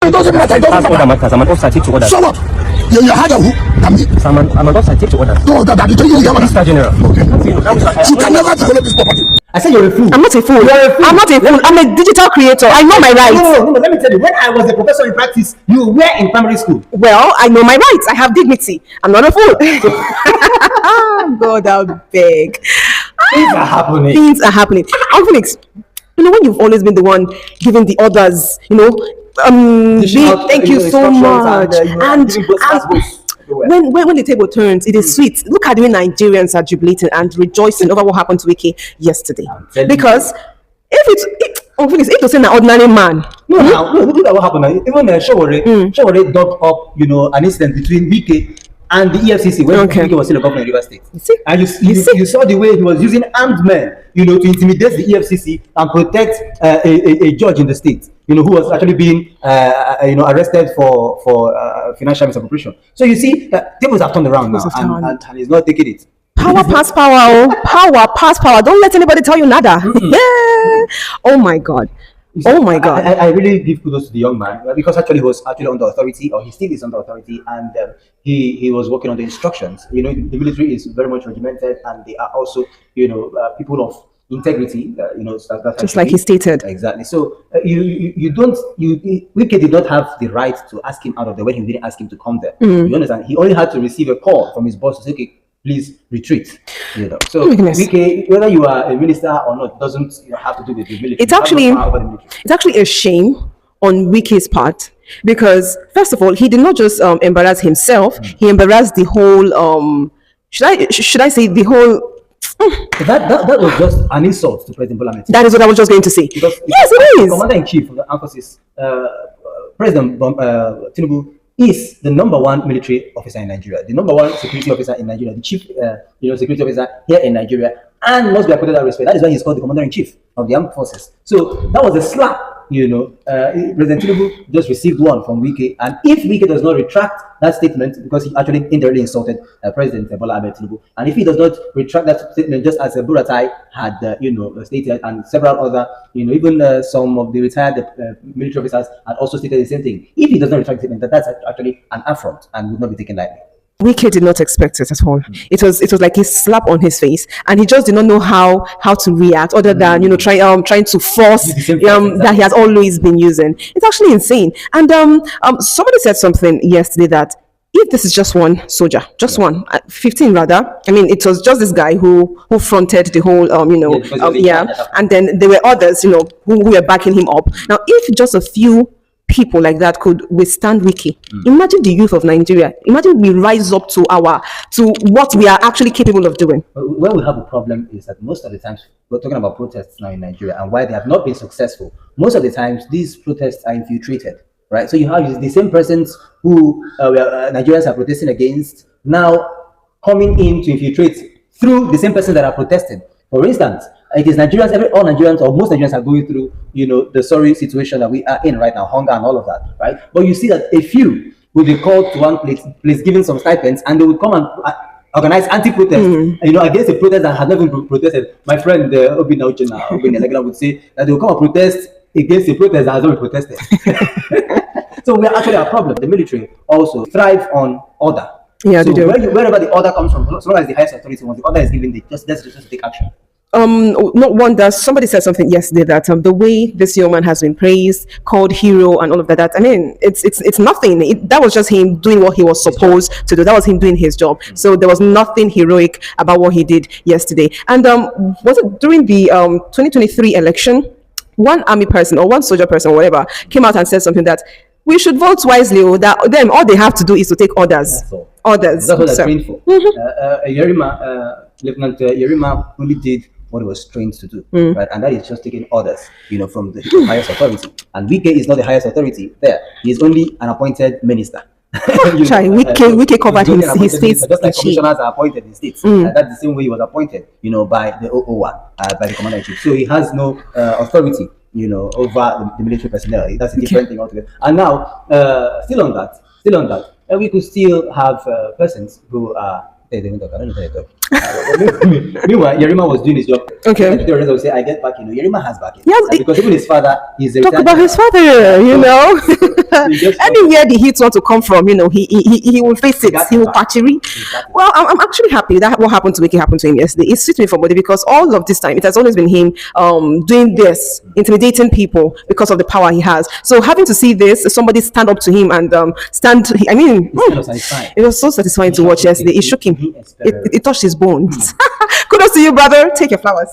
It doesn't matter. It doesn't Other matter. matters. I'm an officer to orders. Shut up. You had a who? I'm an officer to orders. No, that you get Mr. General. You can never develop this property. I said you're a fool. I'm not a fool. I'm not a fool. I'm a digital creator. I know my rights. No, let me tell you. When I was a professor in practice, you were in primary school. Well, I know my rights. I have dignity. I'm not a fool. God, I'll beg. Things are happening. Things are happening. Phoenix, when you've always been the one giving the orders, thank you so much. And when the table turns, it is sweet. Look at the way Nigerians are jubilating and rejoicing over what happened to Wike yesterday. Because if to say an ordinary man. No, look at what happened. Even Showore dug up, an incident between Wike and the EFCC when Wike was still a governor in Rivers State. And you saw the way he was using armed men, to intimidate the EFCC and protect a judge in the state, who was actually being, arrested for financial misappropriation. So you see, tables have turned around now, and he's not taking it. Power pass power, power pass power. Don't let anybody tell you nada. Yeah. Oh my God. Oh my God! I really give kudos to the young man because actually he was actually under authority, or he still is under authority, and he was working on the instructions. The military is very much regimented, and they are also people of integrity. Just like he stated. Exactly. So Wike did not have the right to ask him out of there when he didn't ask him to come there. You understand? He only had to receive a call from his boss to say, "Okay, please retreat." So Wike, whether you are a minister or not, doesn't have to do with the military. It's actually a shame on Wike's part, because first of all, he did not just embarrass himself; he embarrassed the whole. Should I say the whole? That was just an insult to President Bola Ahmed Tinubu. That is what I was just going to say. Because yes, it is. Commander-in-Chief of the Armed Forces, President Tinubu, is the number one military officer in Nigeria, the number one security officer in Nigeria, the chief security officer here in Nigeria, and must be accorded that respect. That is why he's called the Commander-in-Chief of the Armed Forces. So that was a slap. President Tinubu just received one from Wike, and if Wike does not retract that statement, because he actually indirectly insulted President Bola Ahmed Tinubu, and if he does not retract that statement, just as Buratai had stated, and several other, even some of the retired military officers had also stated the same thing. If he does not retract the statement, that's actually an affront and would not be taken lightly. Wike did not expect it at all. It was like a slap on his face, and he just did not know how to react, other than trying to force that he has always been using. It's actually insane. And somebody said something yesterday that if this is just one soldier, just one, 15 rather. I mean, it was just this guy who fronted the whole, and then there were others, who were backing him up. Now, if just a few people like that could withstand Wike, imagine the youth of Nigeria. Imagine we rise up to what we are actually capable of doing. Where we have a problem is that most of the times, we're talking about protests now in Nigeria and why they have not been successful. Most of the times, these protests are infiltrated, right? So you have the same persons who Nigerians are protesting against now coming in to infiltrate through the same persons that are protesting. For instance, it is Nigerians, all Nigerians or most Nigerians are going through, the sorry situation that we are in right now, hunger and all of that, right? But you see that a few will be called to one place given some stipends, and they will come and organize anti-protest, against the protest that has not been protested. My friend Obi Nauchina would say that they will come and protest against the protest that has not been protested. So we are actually a problem. The military also thrive on order. Yeah, so they do. Wherever the order comes from, as long as the highest authority wants, the order is given, just take action. Not wonder, somebody said something yesterday that the way this young man has been praised, called hero and all of that, I mean, it's nothing. That was just him doing what he was supposed to do. That was him doing his job. So there was nothing heroic about what he did yesterday. And was it during the 2023 election, one army person or one soldier person or whatever came out and said something that we should vote wisely, or that them all they have to do is to take orders. Orders. That's what they're trained for. Lieutenant Yerima only did what he was trained to do, right? And that is just taking orders, from the highest authority. And Wike is not the highest authority there. He is only an appointed minister. Wike covered his state's just like commissioners are appointed in states. That's the same way he was appointed, by the OO1, by the commander-in-chief. So he has no authority, over the military personnel. That's a different thing altogether. And now, still on that, we could still have persons who are. Meanwhile, Yerima was doing his job. Okay. And the rest will say, I get backing. Yerima has backing. Yes, And because even his father is a Talk retired about his father, you know. you just- Anywhere the heat want to come from, you know, he will face it. He will patchery. Well, I'm actually happy that what happened to Wiki happened to him yesterday. It suits me for body because all of this time it has always been him doing this, intimidating people because of the power he has. So having to see this, somebody stand up to him and I mean, kind of satisfying. it was so satisfying to watch yesterday. It shook him. He It touched his bones. Kudos to you, brother. Take your flowers.